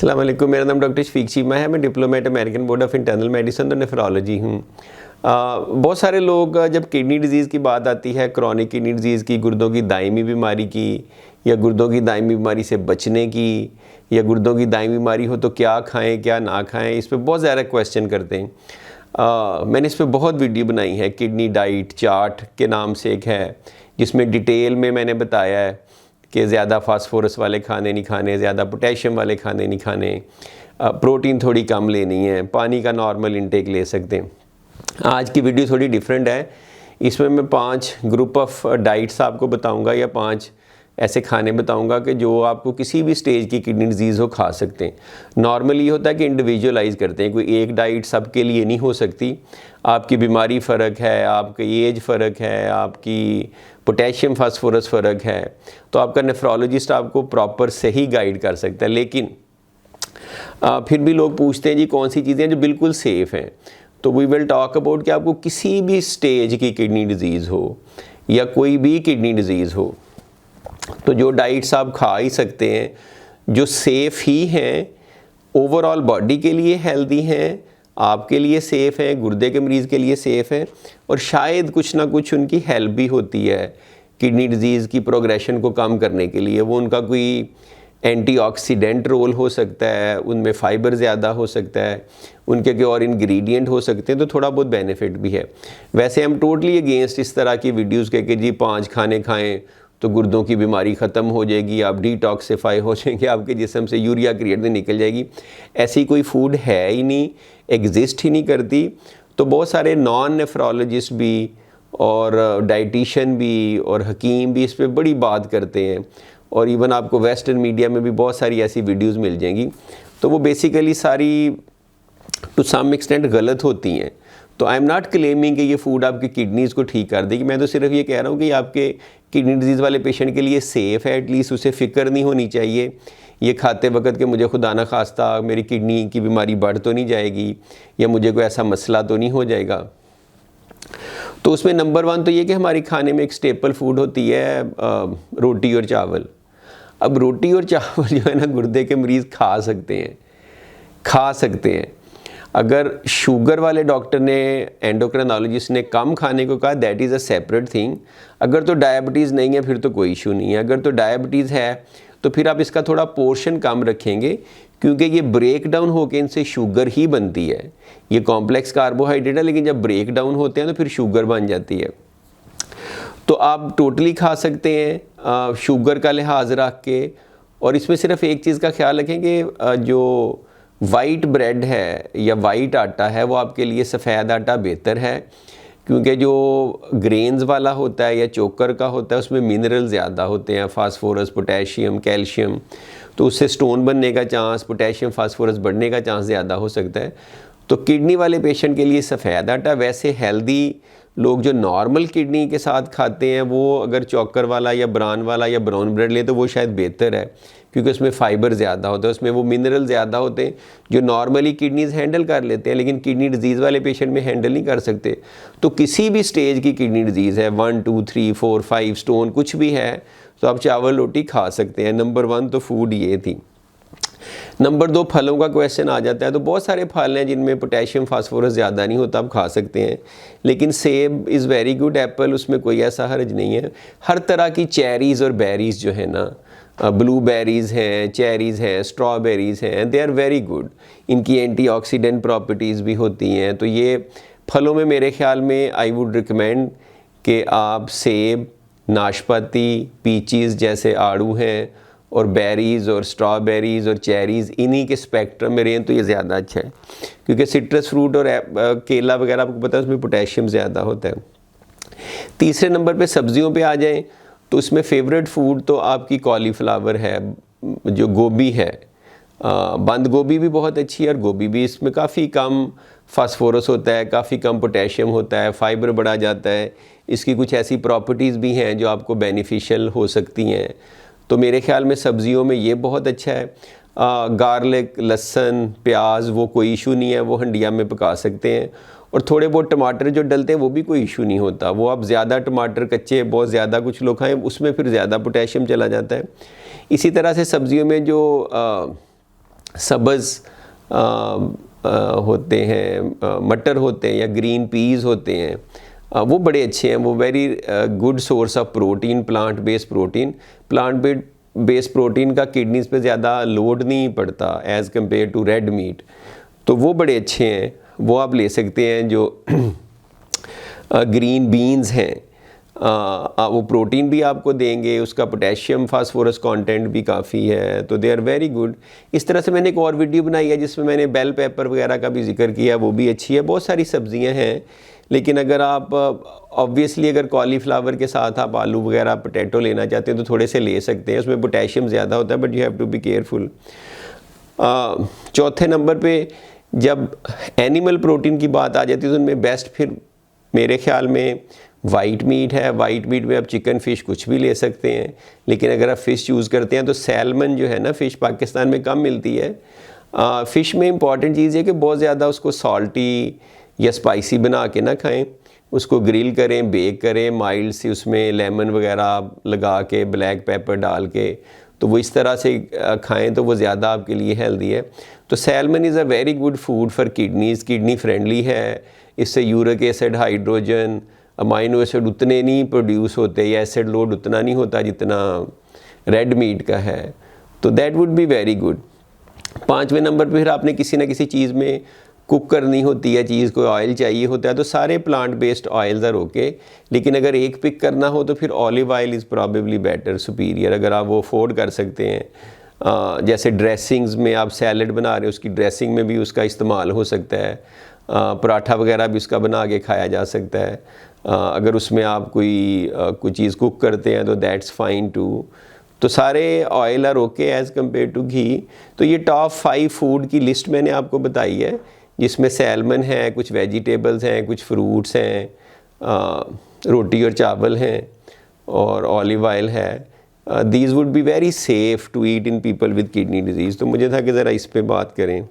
अस्सलाम वालेकुम। मेरा नाम डॉक्टर शफीक चीमा है। मैं diplomat American board of internal medicine और नेफ्रोलॉजी हूँ। बहुत सारे लोग जब किडनी डिजीज़ की बात आती है, क्रॉनिक किडनी डिजीज़ की, गुर्दों की दायमी बीमारी की, या गुर्दों की दायमी बीमारी से बचने की, या गुर्दों की दायमी बीमारी हो तो क्या खाएं क्या ना खाएं, इस पर बहुत ज़्यादा क्वेश्चन करते हैं। मैंने इस पर बहुत वीडियो बनाई है। किडनी डाइट चार्ट के नाम से एक है, जिसमें डिटेल में मैंने बताया है कि ज़्यादा फास्फोरस वाले खाने नहीं खाने, ज़्यादा पोटेशियम वाले खाने नहीं खाने, प्रोटीन थोड़ी कम लेनी है, पानी का नॉर्मल इंटेक ले सकते हैं। आज की वीडियो थोड़ी डिफरेंट है। इसमें मैं 5 ग्रुप ऑफ डाइट्स आपको बताऊंगा, या 5 ऐसे खाने बताऊंगा कि जो आपको किसी भी स्टेज की किडनी डिजीज़ हो खा सकते हैं। नॉर्मली ये होता है कि इंडिविजुअलाइज करते हैं, कोई एक डाइट सबके लिए नहीं हो सकती। आपकी बीमारी फ़र्क है, आपकी एज फ़र्क है, आपकी पोटेशियम फास्फोरस फ़र्क है, तो आपका नेफ्रोलॉजिस्ट आपको प्रॉपर सही गाइड कर सकता है। लेकिन फिर भी लोग पूछते हैं जी कौन सी चीज़ें जो बिल्कुल सेफ़ हैं। तो वी विल टॉक अबाउट कि आपको किसी भी स्टेज की किडनी डिजीज़ हो या कोई भी किडनी डिजीज़ हो, तो जो डाइट्स आप खा ही सकते हैं, जो सेफ़ ही हैं, ओवरऑल बॉडी के लिए हेल्दी हैं, आपके लिए सेफ़ हैं, गुर्दे के मरीज़ के लिए सेफ़ हैं, और शायद कुछ ना कुछ उनकी हेल्प भी होती है किडनी डिजीज़ की प्रोग्रेशन को कम करने के लिए। वो उनका कोई एंटीऑक्सीडेंट रोल हो सकता है, उनमें फ़ाइबर ज़्यादा हो सकता है, उनके कोई और इंग्रेडिएंट हो सकते हैं, तो थोड़ा बहुत बेनिफिट भी है। वैसे हम टोटली अगेंस्ट इस तरह की वीडियोज़ के कि जी 5 खाने खाएँ तो गुर्दों की बीमारी ख़त्म हो जाएगी, आप डिटॉक्सिफाई हो जाएंगे, आपके जिस्म से यूरिया क्रिएटिन निकल जाएगी। ऐसी कोई फूड है ही नहीं, एग्जिस्ट ही नहीं करती। तो बहुत सारे नॉन नेफ्रोलॉजिस्ट भी और डाइटिशियन भी और हकीम भी इस पर बड़ी बात करते हैं, और इवन आपको वेस्टर्न मीडिया में भी बहुत सारी ऐसी वीडियोज़ मिल जाएंगी। तो वो बेसिकली सारी टू सम एक्सटेंट गलत होती हैं। तो आई एम नॉट क्लेमिंग कि ये फूड आपकी किडनीज़ को ठीक कर देगी। मैं तो सिर्फ ये कह रहा हूँ कि आपके किडनी डिजीज़ वाले पेशेंट के लिए सेफ़ है, एटलीस्ट उसे फ़िक्र नहीं होनी चाहिए ये खाते वक्त कि मुझे खुदा ना खास्ता मेरी किडनी की बीमारी बढ़ तो नहीं जाएगी, या मुझे कोई ऐसा मसला तो नहीं हो जाएगा। तो उसमें नंबर 1 तो ये कि हमारी खाने में एक स्टेपल फूड होती है रोटी और चावल। अब रोटी और चावल जो है ना, गुर्दे के मरीज़ खा सकते हैं। अगर शुगर वाले डॉक्टर ने, एंडोक्रिनोलॉजिस्ट ने कम खाने को कहा, that is a separate thing. अगर तो डायबिटीज़ नहीं है फिर तो कोई इशू नहीं है। अगर तो डायबिटीज़ है तो फिर आप इसका थोड़ा पोर्शन कम रखेंगे, क्योंकि ये ब्रेक डाउन होकर इनसे शुगर ही बनती है। ये कॉम्प्लेक्स कार्बोहाइड्रेट है, लेकिन जब ब्रेक डाउन होते हैं तो फिर शुगर बन जाती है। तो आप टोटली खा सकते हैं शुगर का लिहाज रख के। और इसमें सिर्फ एक चीज़ का ख्याल रखें कि जो वाइट ब्रेड है या वाइट आटा है, वो आपके लिए सफ़ेद आटा बेहतर है, क्योंकि जो ग्रेन्स वाला होता है या चोकर का होता है उसमें मिनरल ज़्यादा होते हैं, फास्फोरस, पोटेशियम, कैल्शियम। तो उससे स्टोन बनने का चांस, पोटेशियम फास्फोरस बढ़ने का चांस ज़्यादा हो सकता है। तो किडनी वाले पेशेंट के लिए सफ़ेद आटा। वैसे हेल्दी लोग जो नॉर्मल किडनी के साथ खाते हैं, वो अगर चोकर वाला या ब्राउन वाला या ब्राउन ब्रेड ले तो वो शायद बेहतर है, क्योंकि उसमें फ़ाइबर ज़्यादा होता है, उसमें वो मिनरल ज़्यादा होते हैं जो नॉर्मली किडनीज़ हैंडल कर लेते हैं, लेकिन किडनी डिजीज़ वाले पेशेंट में हैंडल नहीं कर सकते। तो किसी भी स्टेज की किडनी डिजीज़ है, 1, 2, 3, 4, 5 स्टोन कुछ भी है, तो आप चावल रोटी खा सकते हैं। नंबर 1 तो फूड ये थी। नंबर 2 फलों का क्वेश्चन आ जाता है। तो बहुत सारे फल हैं जिनमें पोटेशियम फास्फोरस ज़्यादा नहीं होता, आप खा सकते हैं। लेकिन सेब इज़ वेरी गुड, एप्पल, उसमें कोई ऐसा हर्ज नहीं है। हर तरह की चेरीज़ और बेरीज़ जो है ना, ब्लूबेरीज़ हैं, चेरीज़ हैं, स्ट्रॉबेरीज़ हैं, दे आर वेरी गुड। इनकी एंटीऑक्सीडेंट प्रॉपर्टीज़ भी होती हैं। तो ये फलों में मेरे ख्याल में आई वुड रिकमेंड कि आप सेब, नाशपाती, पीचीज़ जैसे आड़ू हैं, और बेरीज़ और स्ट्रॉबेरीज़ और चेरीज़ इन्हीं के स्पेक्ट्रम में रहें तो ये ज़्यादा अच्छा है, क्योंकि सिट्रस फ्रूट और केला वगैरह आपको पता है उसमें पोटेशियम ज़्यादा होता है। तीसरे नंबर पे सब्जियों पे आ जाएं तो उसमें फेवरेट फूड तो आपकी कॉलीफ्लावर है, जो गोभी है। बंद गोभी भी बहुत अच्छी है, और गोभी भी, इसमें काफ़ी कम फास्फोरस होता है, काफ़ी कम पोटेशियम होता है, फ़ाइबर बढ़ा जाता है। इसकी कुछ ऐसी प्रॉपर्टीज़ भी हैं जो आपको बेनिफिशियल हो सकती हैं। तो मेरे ख्याल में सब्जियों में ये बहुत अच्छा है। गार्लिक, लहसुन, प्याज, वो कोई इशू नहीं है, वो हंडिया में पका सकते हैं। और थोड़े बहुत टमाटर जो डलते हैं वो भी कोई इशू नहीं होता। वो आप ज़्यादा टमाटर कच्चे बहुत ज़्यादा कुछ लोग खाएं, उसमें फिर ज़्यादा पोटेशियम चला जाता है। इसी तरह से सब्जियों में जो सब्ज़ होते हैं, मटर होते हैं या ग्रीन पीस होते हैं, वो बड़े अच्छे हैं। वो very good source of protein, plant based protein का किडनीज़ पे ज़्यादा लोड नहीं पड़ता as compare to red meat, तो वो बड़े अच्छे हैं, वो आप ले सकते हैं। जो ग्रीन बीन्स हैं, वो प्रोटीन भी आपको देंगे, उसका पोटेशियम फास्फोरस कंटेंट भी काफ़ी है, तो दे आर वेरी गुड। इस तरह से मैंने एक और वीडियो बनाई है जिसमें मैंने बेल पेपर वगैरह का भी जिक्र किया, वो भी अच्छी है। बहुत सारी सब्जियां हैं, लेकिन अगर आप ऑब्वियसली अगर कॉलीफ्लावर के साथ आप आलू वगैरह पोटैटो लेना चाहते हैं तो थोड़े से ले सकते हैं, उसमें पोटेशियम ज़्यादा होता है, but you have to be careful. चौथे नंबर पे जब एनिमल प्रोटीन की बात आ जाती है तो उनमें बेस्ट फिर मेरे ख़्याल में वाइट मीट है। वाइट मीट में आप चिकन फ़िश कुछ भी ले सकते हैं, लेकिन अगर आप फ़िश चूज़ करते हैं तो सैल्मन जो है ना, फ़िश पाकिस्तान में कम मिलती है। फ़िश में इम्पॉर्टेंट चीज़ है कि बहुत ज़्यादा उसको सॉल्टी या स्पाइसी बना के ना खाएं, उसको ग्रिल करें, बेक करें, माइल्ड सी उसमें लेमन वगैरह लगा के, ब्लैक पेपर डाल के, तो वो इस तरह से खाएं तो वो ज़्यादा आपके लिए हेल्दी है। तो salmon is a very good food for kidneys, kidney friendly है। इससे uric acid, hydrogen, amino acid उतने नहीं प्रोड्यूस होते, या एसिड लोड उतना नहीं होता जितना रेड मीट का है, तो that would be very good. 5वें नंबर पर फिर आपने किसी न किसी चीज़ में कुक करनी होती है, चीज़ को ऑयल चाहिए होता है, तो सारे plant based oils are okay, लेकिन अगर एक पिक करना हो तो फिर olive oil is probably better, superior, अगर आप वो अफोर्ड कर सकते हैं। जैसे ड्रेसिंग्स में आप सैलड बना रहे हो, उसकी ड्रेसिंग में भी उसका इस्तेमाल हो सकता है। पराठा वगैरह भी उसका बना के खाया जा सकता है। अगर उसमें आप कोई चीज़ कुक करते हैं तो दैट्स फाइन टू। तो सारे oil are okay as compare to ghee. तो ये टॉप 5 फूड की लिस्ट मैंने आपको बताई है, जिसमें सैल्मन है, कुछ वेजिटेबल्स हैं, कुछ फ्रूट्स हैं, रोटी और चावल हैं, और ऑलिव ऑयल है। These would be very safe to eat in people with kidney disease. तो मुझे था कि ज़रा इस पे बात करें।